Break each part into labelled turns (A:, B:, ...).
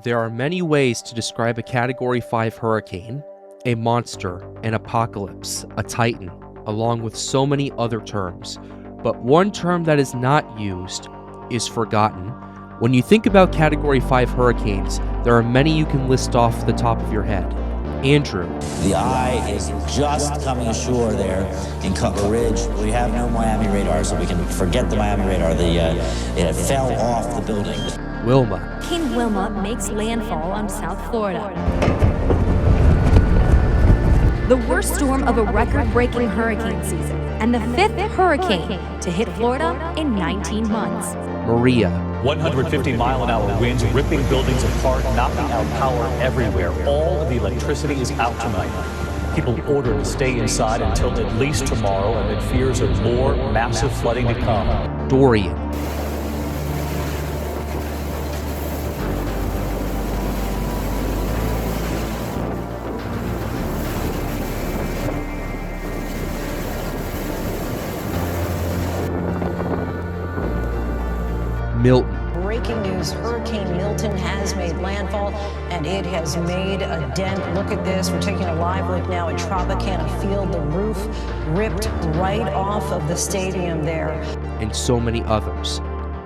A: There are many ways to describe a Category 5 hurricane: a monster, an apocalypse, a titan, along with so many other terms. But one term that is not used is forgotten. When you think about Category 5 hurricanes, there are many you can list off the top of your head. Andrew.
B: The eye is just coming ashore there in Cutler Ridge. We have no Miami radar, so we can forget the Miami radar. It fell off the building.
A: Wilma.
C: Hurricane Wilma makes landfall on South Florida. The worst storm of a record-breaking hurricane season, and the 5th hurricane to hit Florida in 19 months.
A: Maria.
D: 150-mile-an-hour winds ripping buildings apart, knocking out power everywhere. All of the electricity is out tonight. People ordered to stay inside until at least tomorrow, amid fears of more massive flooding to come.
A: Dorian. Milton.
E: Breaking news, Hurricane Milton has made landfall, and it has made a dent. Look at this. We're taking a live look now at Tropicana Field. The roof ripped right off of the stadium there.
A: And so many others.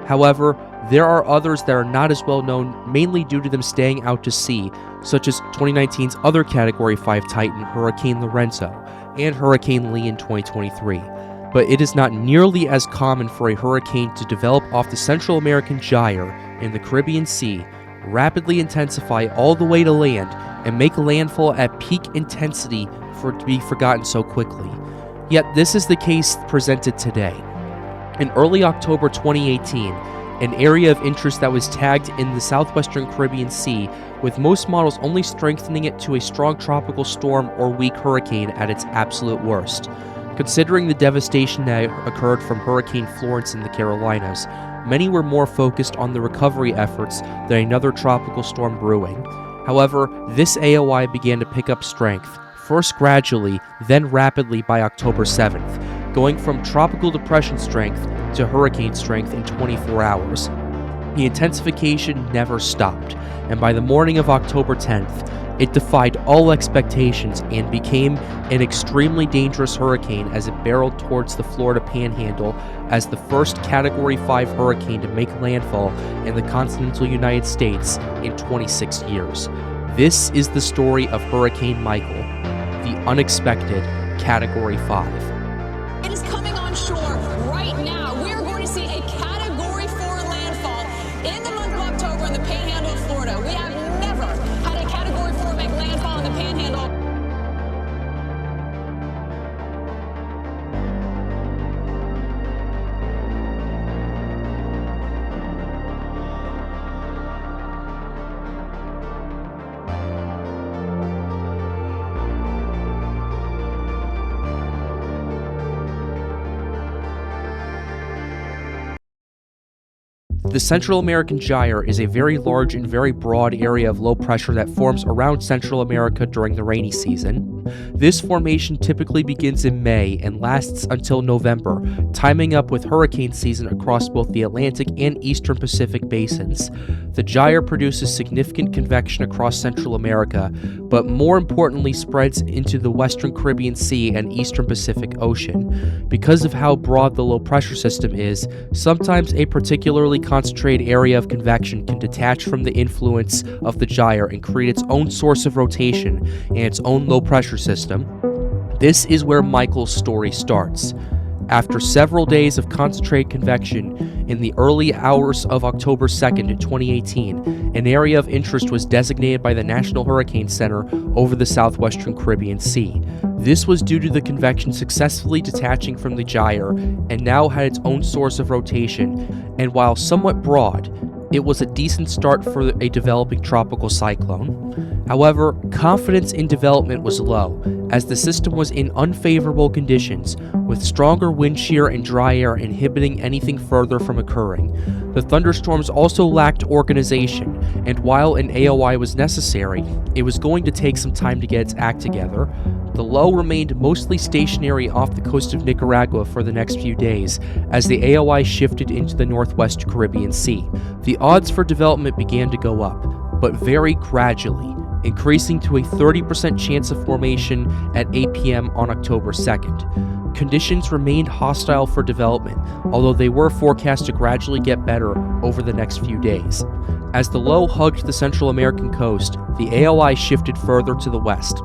A: However, there are others that are not as well known, mainly due to them staying out to sea, such as 2019's other Category 5 Titan, Hurricane Lorenzo, and Hurricane Lee in 2023. But it is not nearly as common for a hurricane to develop off the Central American Gyre in the Caribbean Sea, rapidly intensify all the way to land, and make landfall at peak intensity for it to be forgotten so quickly. Yet this is the case presented today. In early October 2018, an area of interest that was tagged in the southwestern Caribbean Sea, with most models only strengthening it to a strong tropical storm or weak hurricane at its absolute worst. Considering the devastation that occurred from Hurricane Florence in the Carolinas, many were more focused on the recovery efforts than another tropical storm brewing. However, this AOI began to pick up strength, first gradually, then rapidly by October 7th, going from tropical depression strength to hurricane strength in 24 hours. The intensification never stopped, and by the morning of October 10th, it defied all expectations and became an extremely dangerous hurricane as it barreled towards the Florida panhandle as the first Category 5 hurricane to make landfall in the continental United States in 26 years. This is the story of Hurricane Michael, the unexpected Category 5.
F: It is coming on shore right now. We are going to see a Category 4 landfall in the month of October in the panhandle of Florida. We have never had a Category 4 make landfall in the panhandle.
A: The Central American Gyre is a very large and very broad area of low pressure that forms around Central America during the rainy season. This formation typically begins in May and lasts until November, timing up with hurricane season across both the Atlantic and Eastern Pacific basins. The gyre produces significant convection across Central America, but more importantly spreads into the Western Caribbean Sea and Eastern Pacific Ocean. Because of how broad the low pressure system is, sometimes a particularly concentrated area of convection can detach from the influence of the gyre and create its own source of rotation and its own low pressure system. This is where Michael's story starts. After several days of concentrated convection, in the early hours of October 2nd, 2018, an area of interest was designated by the National Hurricane Center over the southwestern Caribbean Sea. This was due to the convection successfully detaching from the gyre and now had its own source of rotation, and while somewhat broad, it was a decent start for a developing tropical cyclone. However, confidence in development was low, as the system was in unfavorable conditions, with stronger wind shear and dry air inhibiting anything further from occurring. The thunderstorms also lacked organization, and while an AOI was necessary, it was going to take some time to get its act together. The low remained mostly stationary off the coast of Nicaragua for the next few days, as the AOI shifted into the northwest Caribbean Sea. The odds for development began to go up. but very gradually, increasing to a 30% chance of formation at 8 p.m. on October 2nd. Conditions remained hostile for development, although they were forecast to gradually get better over the next few days. As the low hugged the Central American coast, the AOI shifted further to the west,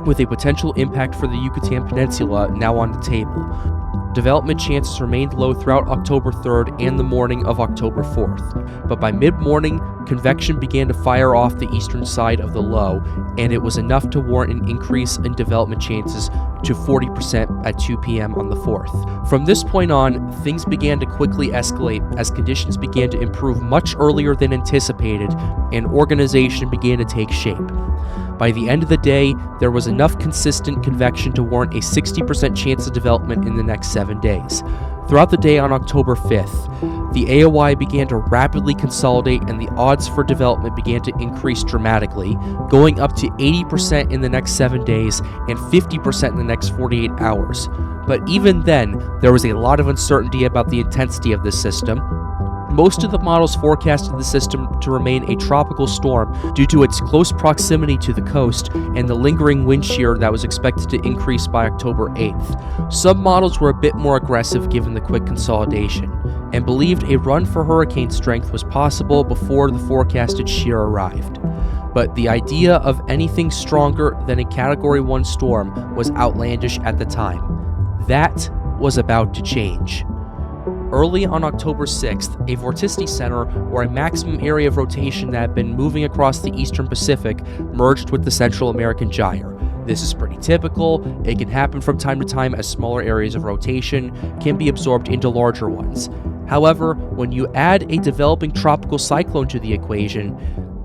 A: with a potential impact for the Yucatan Peninsula now on the table. Development chances remained low throughout October 3rd and the morning of October 4th, but by mid-morning, convection began to fire off the eastern side of the low, and it was enough to warrant an increase in development chances to 40% at 2 p.m. on the 4th. From this point on, things began to quickly escalate as conditions began to improve much earlier than anticipated, and organization began to take shape. By the end of the day, there was enough consistent convection to warrant a 60% chance of development in the next 7 days. Throughout the day on October 5th, the AOI began to rapidly consolidate and the odds for development began to increase dramatically, going up to 80% in the next 7 days and 50% in the next 48 hours. But even then, there was a lot of uncertainty about the intensity of this system. Most of the models forecasted the system to remain a tropical storm due to its close proximity to the coast and the lingering wind shear that was expected to increase by October 8th. Some models were a bit more aggressive given the quick consolidation, and believed a run for hurricane strength was possible before the forecasted shear arrived. But the idea of anything stronger than a Category 1 storm was outlandish at the time. That was about to change. Early on October 6th, a vorticity center, or a maximum area of rotation that had been moving across the eastern Pacific, merged with the Central American Gyre. This is pretty typical. It can happen from time to time as smaller areas of rotation can be absorbed into larger ones. However, when you add a developing tropical cyclone to the equation,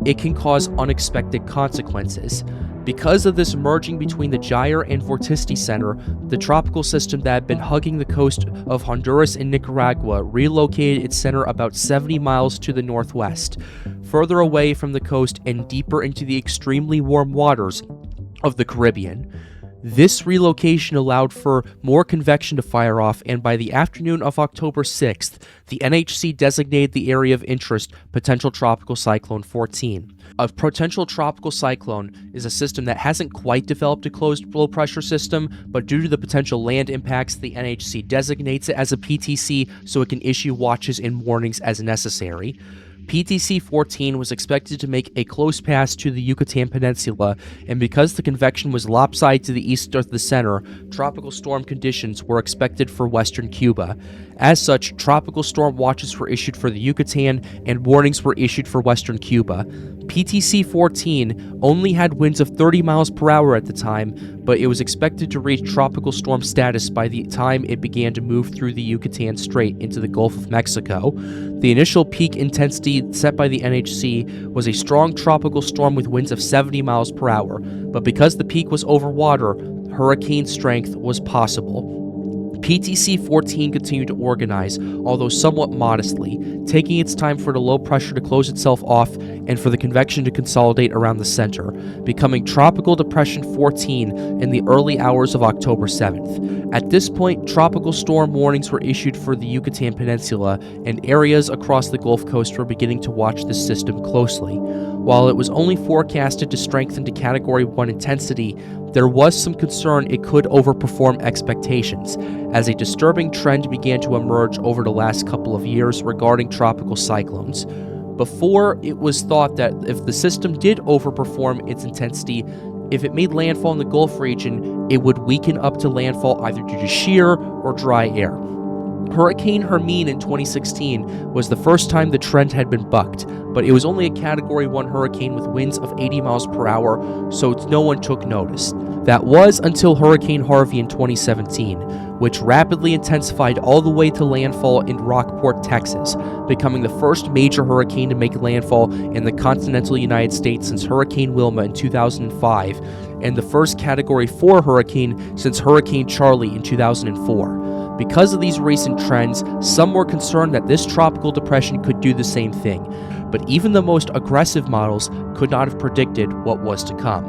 A: it can cause unexpected consequences. Because of this merging between the Gyre and vorticity center, the tropical system that had been hugging the coast of Honduras and Nicaragua relocated its center about 70 miles to the northwest, further away from the coast and deeper into the extremely warm waters of the Caribbean. This relocation allowed for more convection to fire off, and by the afternoon of October 6th, the NHC designated the area of interest Potential Tropical Cyclone 14. A potential tropical cyclone is a system that hasn't quite developed a closed low-pressure system, but due to the potential land impacts, the NHC designates it as a PTC so it can issue watches and warnings as necessary. PTC-14 was expected to make a close pass to the Yucatan Peninsula, and because the convection was lopsided to the east of the center, tropical storm conditions were expected for western Cuba. As such, tropical storm watches were issued for the Yucatan, and warnings were issued for western Cuba. PTC-14 only had winds of 30 miles per hour at the time, but it was expected to reach tropical storm status by the time it began to move through the Yucatan Strait into the Gulf of Mexico. The initial peak intensity set by the NHC was a strong tropical storm with winds of 70 miles per hour, but because the peak was over water, hurricane strength was possible. PTC-14 continued to organize, although somewhat modestly, taking its time for the low pressure to close itself off and for the convection to consolidate around the center, becoming Tropical Depression 14 in the early hours of October 7th. At this point, tropical storm warnings were issued for the Yucatan Peninsula, and areas across the Gulf Coast were beginning to watch this system closely. While it was only forecasted to strengthen to Category 1 intensity, there was some concern it could overperform expectations, as a disturbing trend began to emerge over the last couple of years regarding tropical cyclones. Before, it was thought that if the system did overperform its intensity, if it made landfall in the Gulf region, it would weaken up to landfall either due to shear or dry air. Hurricane Hermine in 2016 was the first time the trend had been bucked, but it was only a Category 1 hurricane with winds of 80 miles per hour, so no one took notice. That was until Hurricane Harvey in 2017, which rapidly intensified all the way to landfall in Rockport, Texas, becoming the first major hurricane to make landfall in the continental United States since Hurricane Wilma in 2005, and the first Category 4 hurricane since Hurricane Charlie in 2004. Because of these recent trends, some were concerned that this tropical depression could do the same thing, but even the most aggressive models could not have predicted what was to come.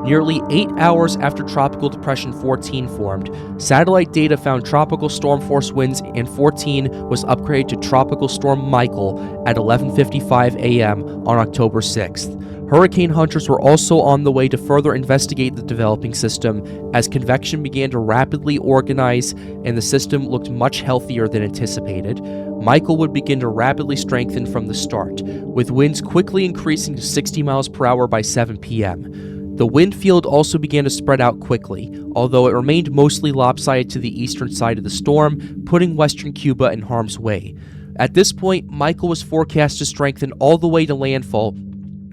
A: Nearly 8 hours after Tropical Depression 14 formed, satellite data found tropical storm force winds, and 14 was upgraded to Tropical Storm Michael at 11:55 a.m. on October 6th. Hurricane hunters were also on the way to further investigate the developing system as convection began to rapidly organize and the system looked much healthier than anticipated. Michael would begin to rapidly strengthen from the start, with winds quickly increasing to 60 miles per hour by 7 p.m. The wind field also began to spread out quickly, although it remained mostly lopsided to the eastern side of the storm, putting western Cuba in harm's way. At this point, Michael was forecast to strengthen all the way to landfall,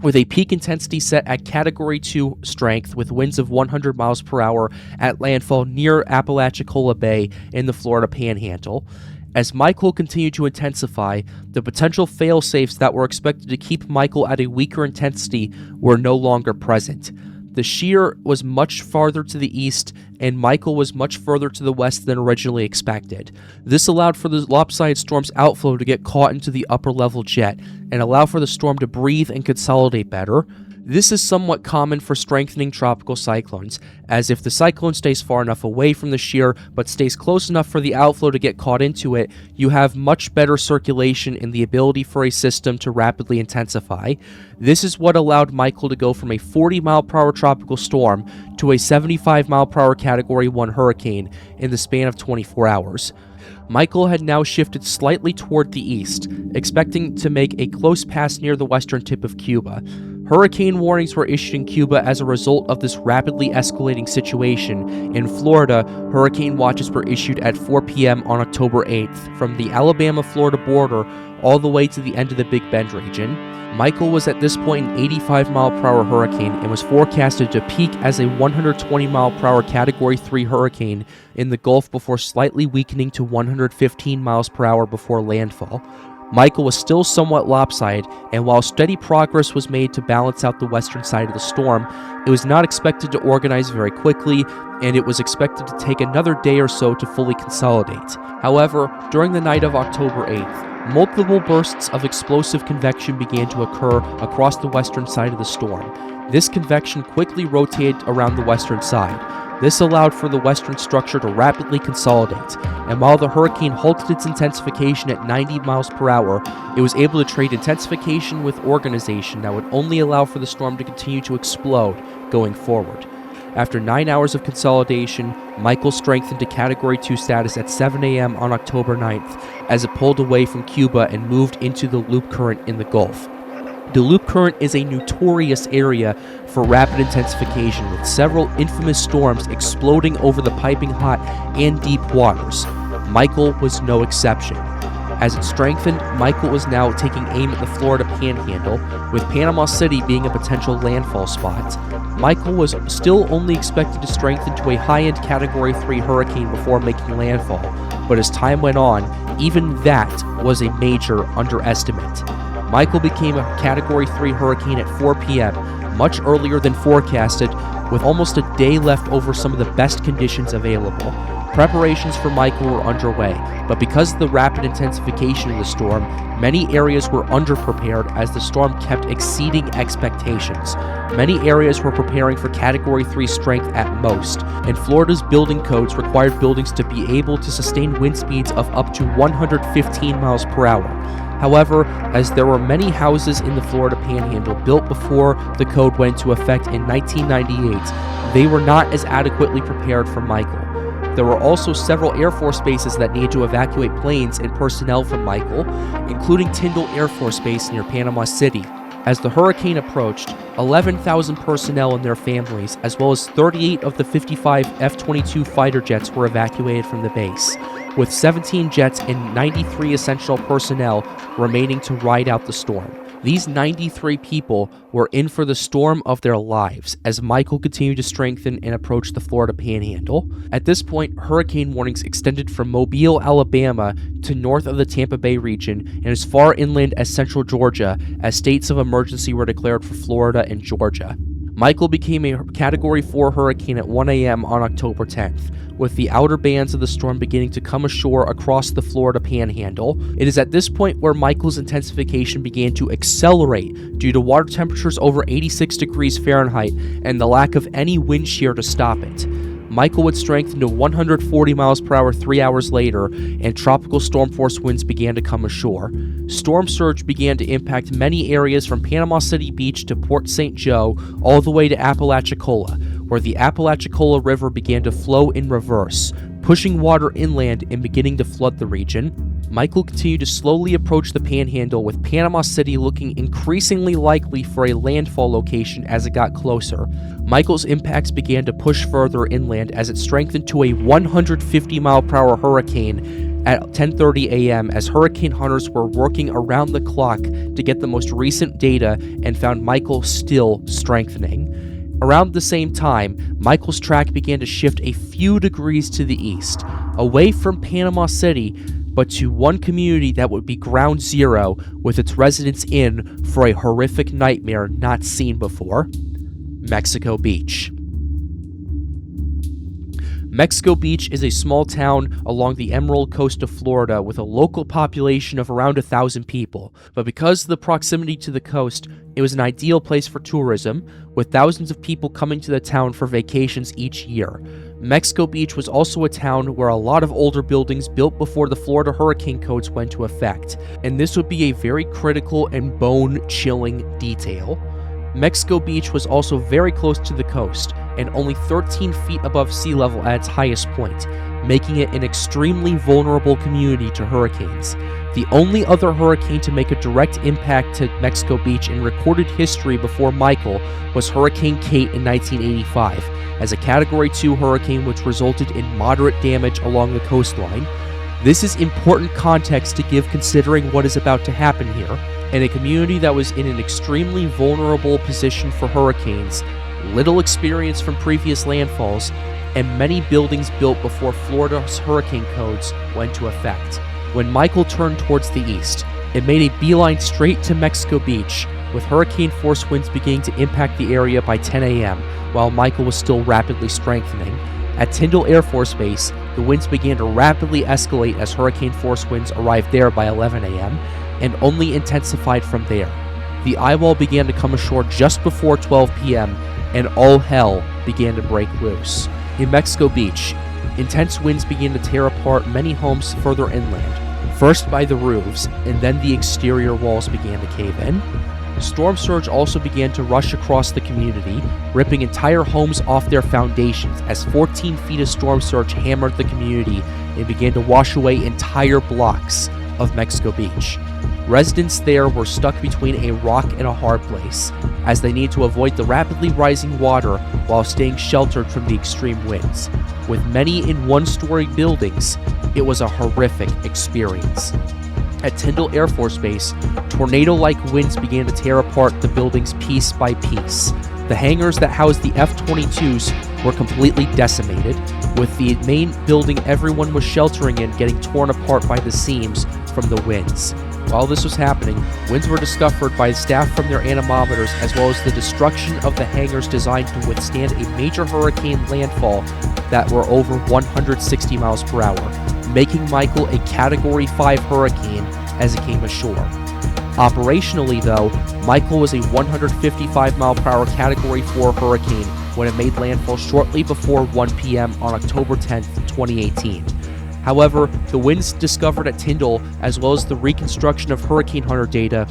A: with a peak intensity set at Category 2 strength with winds of 100 miles per hour at landfall near Apalachicola Bay in the Florida Panhandle. As Michael continued to intensify, the potential fail-safes that were expected to keep Michael at a weaker intensity were no longer present. The shear was much farther to the east, and Michael was much further to the west than originally expected. This allowed for the lopsided storm's outflow to get caught into the upper-level jet, and allow for the storm to breathe and consolidate better. This is somewhat common for strengthening tropical cyclones, as if the cyclone stays far enough away from the shear but stays close enough for the outflow to get caught into it, you have much better circulation and the ability for a system to rapidly intensify. This is what allowed Michael to go from a 40-mile-per-hour tropical storm to a 75-mile-per-hour Category 1 hurricane in the span of 24 hours. Michael had now shifted slightly toward the east, expecting to make a close pass near the western tip of Cuba. Hurricane warnings were issued in Cuba as a result of this rapidly escalating situation. In Florida, hurricane watches were issued at 4 p.m. on October 8th, from the Alabama-Florida border all the way to the end of the Big Bend region. Michael was at this point an 85-mile-per-hour hurricane and was forecasted to peak as a 120-mile-per-hour Category 3 hurricane in the Gulf before slightly weakening to 115 miles per hour before landfall. Michael was still somewhat lopsided, and while steady progress was made to balance out the western side of the storm, it was not expected to organize very quickly, and it was expected to take another day or so to fully consolidate. However, during the night of October 8th, multiple bursts of explosive convection began to occur across the western side of the storm. This convection quickly rotated around the western side. This allowed for the western structure to rapidly consolidate, and while the hurricane halted its intensification at 90 miles per hour, it was able to trade intensification with organization that would only allow for the storm to continue to explode going forward. After 9 hours of consolidation, Michael strengthened to Category 2 status at 7 a.m. on October 9th as it pulled away from Cuba and moved into the loop current in the Gulf. The loop current is a notorious area for rapid intensification, with several infamous storms exploding over the piping hot and deep waters. Michael was no exception. As it strengthened, Michael was now taking aim at the Florida Panhandle, with Panama City being a potential landfall spot. Michael was still only expected to strengthen to a high-end Category 3 hurricane before making landfall, but as time went on, even that was a major underestimate. Michael became a Category 3 hurricane at 4 p.m., much earlier than forecasted, with almost a day left over some of the best conditions available. Preparations for Michael were underway, but because of the rapid intensification of the storm, many areas were underprepared as the storm kept exceeding expectations. Many areas were preparing for Category 3 strength at most, and Florida's building codes required buildings to be able to sustain wind speeds of up to 115 miles per hour. However, as there were many houses in the Florida Panhandle built before the code went into effect in 1998, they were not as adequately prepared for Michael. There were also several Air Force bases that needed to evacuate planes and personnel from Michael, including Tyndall Air Force Base near Panama City. As the hurricane approached, 11,000 personnel and their families, as well as 38 of the 55 F-22 fighter jets were evacuated from the base, with 17 jets and 93 essential personnel remaining to ride out the storm. These 93 people were in for the storm of their lives as Michael continued to strengthen and approach the Florida Panhandle. At this point, hurricane warnings extended from Mobile, Alabama to north of the Tampa Bay region and as far inland as central Georgia, as states of emergency were declared for Florida and Georgia. Michael became a Category 4 hurricane at 1 a.m. on October 10th, with the outer bands of the storm beginning to come ashore across the Florida Panhandle. It is at this point where Michael's intensification began to accelerate due to water temperatures over 86 degrees Fahrenheit and the lack of any wind shear to stop it. Michael would strengthen to 140 miles per hour 3 hours later, and tropical storm force winds began to come ashore. Storm surge began to impact many areas from Panama City Beach to Port St. Joe, all the way to Apalachicola, where the Apalachicola River began to flow in reverse, pushing water inland and beginning to flood the region. Michael continued to slowly approach the Panhandle, with Panama City looking increasingly likely for a landfall location as it got closer. Michael's impacts began to push further inland as it strengthened to a 150-mile-per-hour hurricane at 10:30 a.m. as hurricane hunters were working around the clock to get the most recent data and found Michael still strengthening. Around the same time, Michael's track began to shift a few degrees to the east, away from Panama City, but to one community that would be ground zero, with its residents in for a horrific nightmare not seen before: Mexico Beach. Mexico Beach is a small town along the Emerald Coast of Florida with a local population of around 1,000 people, but because of the proximity to the coast, it was an ideal place for tourism, with thousands of people coming to the town for vacations each year. Mexico Beach was also a town where a lot of older buildings built before the Florida hurricane codes went into effect, and this would be a very critical and bone-chilling detail. Mexico Beach was also very close to the coast, and only 13 feet above sea level at its highest point, making it an extremely vulnerable community to hurricanes. The only other hurricane to make a direct impact to Mexico Beach in recorded history before Michael was Hurricane Kate in 1985, as a Category 2 hurricane which resulted in moderate damage along the coastline. This is important context to give considering what is about to happen here. In a community that was in an extremely vulnerable position for hurricanes, little experience from previous landfalls, and many buildings built before Florida's hurricane codes went into effect. When Michael turned towards the east, it made a beeline straight to Mexico Beach, with hurricane force winds beginning to impact the area by 10 a.m., while Michael was still rapidly strengthening. At Tyndall Air Force Base, the winds began to rapidly escalate as hurricane force winds arrived there by 11 a.m., and only intensified from there. The eyewall began to come ashore just before 12 p.m., and all hell began to break loose. In Mexico Beach, intense winds began to tear apart many homes further inland, first by the roofs, and then the exterior walls began to cave in. Storm surge also began to rush across the community, ripping entire homes off their foundations as 14 feet of storm surge hammered the community and began to wash away entire blocks of Mexico Beach. Residents there were stuck between a rock and a hard place, as they needed to avoid the rapidly rising water while staying sheltered from the extreme winds. With many in one-story buildings, it was a horrific experience. At Tyndall Air Force Base, tornado-like winds began to tear apart the buildings piece by piece. The hangars that housed the F-22s were completely decimated, with the main building everyone was sheltering in getting torn apart by the seams from the winds. While this was happening, winds were discovered by staff from their anemometers, as well as the destruction of the hangars designed to withstand a major hurricane landfall that were over 160 miles per hour, making Michael a Category 5 hurricane as it came ashore. Operationally, though, Michael was a 155-mile-per-hour Category 4 hurricane when it made landfall shortly before 1 p.m. on October 10, 2018. However, the winds discovered at Tyndall, as well as the reconstruction of Hurricane Hunter data,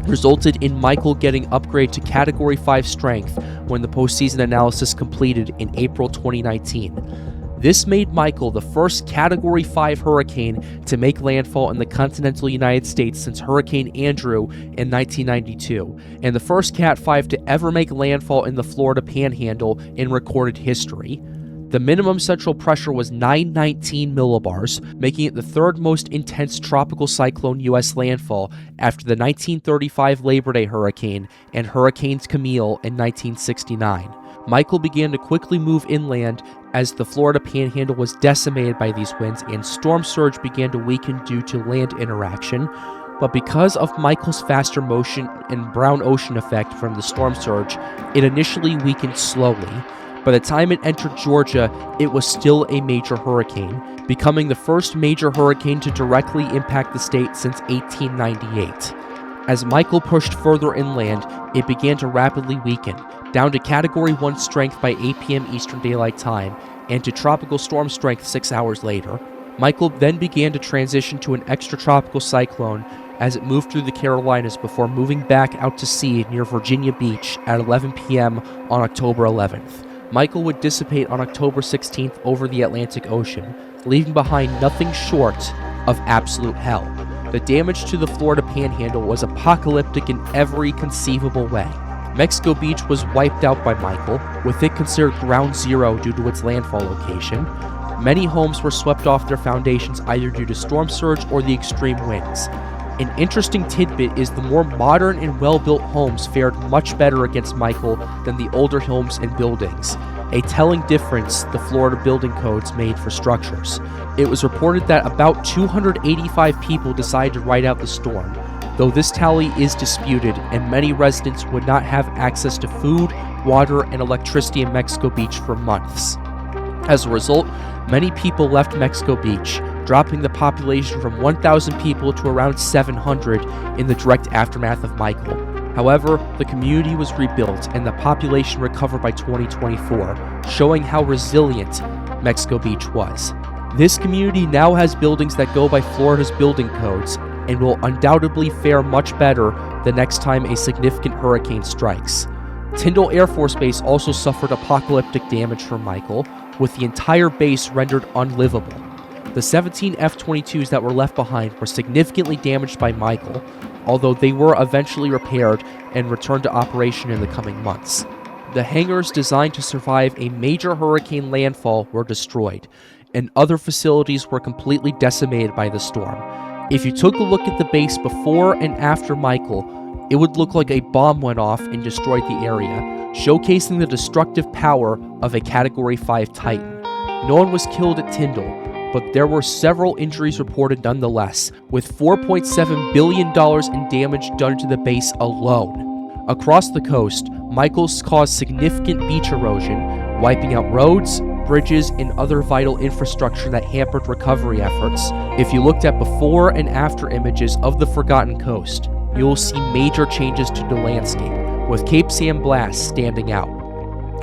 A: resulted in Michael getting upgraded to Category 5 strength when the postseason analysis completed in April 2019. This made Michael the first Category 5 hurricane to make landfall in the continental United States since Hurricane Andrew in 1992, and the first Cat 5 to ever make landfall in the Florida Panhandle in recorded history. The minimum central pressure was 919 millibars, making it the third most intense tropical cyclone U.S. landfall after the 1935 Labor Day hurricane and Hurricanes Camille in 1969. Michael began to quickly move inland as the Florida Panhandle was decimated by these winds and storm surge began to weaken due to land interaction. but because of Michael's faster motion and brown ocean effect from the storm surge, it initially weakened slowly. By the time it entered Georgia, it was still a major hurricane, becoming the first major hurricane to directly impact the state since 1898. As Michael pushed further inland, it began to rapidly weaken, down to Category 1 strength by 8 p.m. Eastern Daylight Time, and to tropical storm strength 6 hours later. Michael then began to transition to an extratropical cyclone as it moved through the Carolinas before moving back out to sea near Virginia Beach at 11 p.m. on October 11th. Michael would dissipate on October 16th over the Atlantic Ocean, leaving behind nothing short of absolute hell. The damage to the Florida Panhandle was apocalyptic in every conceivable way. Mexico Beach was wiped out by Michael, with it considered ground zero due to its landfall location. Many homes were swept off their foundations either due to storm surge or the extreme winds. An interesting tidbit is the more modern and well-built homes fared much better against Michael than the older homes and buildings, a telling difference the Florida building codes made for structures. It was reported that about 285 people decided to ride out the storm, though this tally is disputed and many residents would not have access to food, water, and electricity in Mexico Beach for months. As a result, many people left Mexico Beach, dropping the population from 1,000 people to around 700 in the direct aftermath of Michael. However, the community was rebuilt and the population recovered by 2024, showing how resilient Mexico Beach was. This community now has buildings that go by Florida's building codes and will undoubtedly fare much better the next time a significant hurricane strikes. Tyndall Air Force Base also suffered apocalyptic damage from Michael, with the entire base rendered unlivable. The 17 F-22s that were left behind were significantly damaged by Michael, although they were eventually repaired and returned to operation in the coming months. The hangars designed to survive a major hurricane landfall were destroyed, and other facilities were completely decimated by the storm. If you took a look at the base before and after Michael, it would look like a bomb went off and destroyed the area, showcasing the destructive power of a Category 5 Titan. No one was killed at Tyndall, but there were several injuries reported nonetheless, with $4.7 billion in damage done to the base alone. Across the coast, Michael's caused significant beach erosion, wiping out roads, bridges, and other vital infrastructure that hampered recovery efforts. If you looked at before and after images of the Forgotten Coast, you will see major changes to the landscape, with Cape San Blas standing out.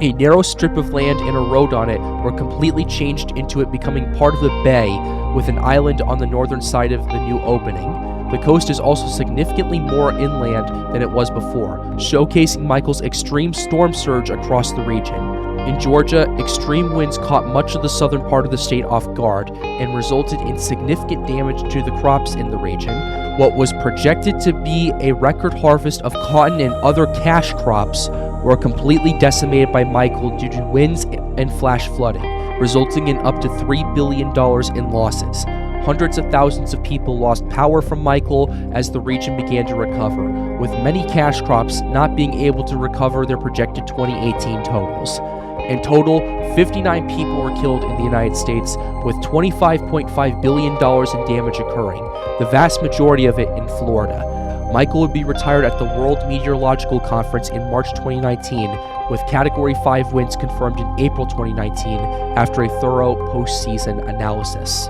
A: A narrow strip of land and a road on it were completely changed into it becoming part of the bay, with an island on the northern side of the new opening. The coast is also significantly more inland than it was before, showcasing Michael's extreme storm surge across the region. In Georgia, extreme winds caught much of the southern part of the state off guard and resulted in significant damage to the crops in the region. What was projected to be a record harvest of cotton and other cash crops were completely decimated by Michael due to winds and flash flooding, resulting in up to $3 billion in losses. Hundreds of thousands of people lost power from Michael as the region began to recover, with many cash crops not being able to recover their projected 2018 totals. In total, 59 people were killed in the United States, with $25.5 billion in damage occurring, the vast majority of it in Florida. Michael would be retired at the World Meteorological Conference in March 2019, with Category 5 winds confirmed in April 2019 after a thorough postseason analysis.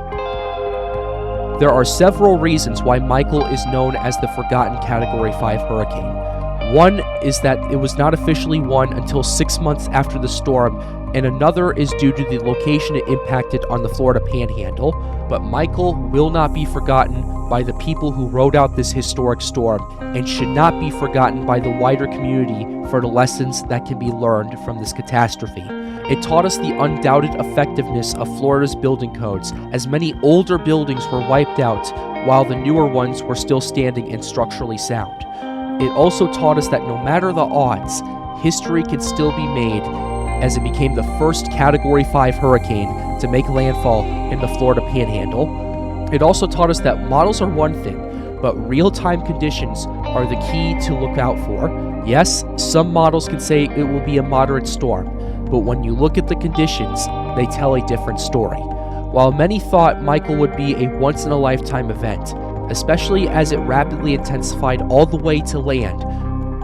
A: There are several reasons why Michael is known as the Forgotten Category 5 hurricane. One is that it was not officially won until 6 months after the storm, and another is due to the location it impacted on the Florida Panhandle. But Michael will not be forgotten by the people who rode out this historic storm, and should not be forgotten by the wider community for the lessons that can be learned from this catastrophe. It taught us the undoubted effectiveness of Florida's building codes, as many older buildings were wiped out while the newer ones were still standing and structurally sound. It also taught us that no matter the odds, history can still be made, as it became the first Category 5 hurricane to make landfall in the Florida Panhandle. It also taught us that models are one thing, but real-time conditions are the key to look out for. Yes, some models can say it will be a moderate storm, but when you look at the conditions, they tell a different story. While many thought Michael would be a once-in-a-lifetime event, especially as it rapidly intensified all the way to land.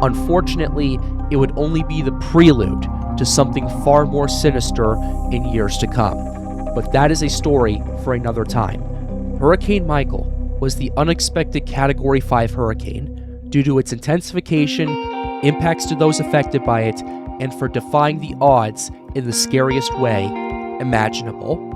A: Unfortunately, it would only be the prelude to something far more sinister in years to come. But that is a story for another time. Hurricane Michael was the unexpected Category 5 hurricane due to its intensification, impacts to those affected by it, and for defying the odds in the scariest way imaginable.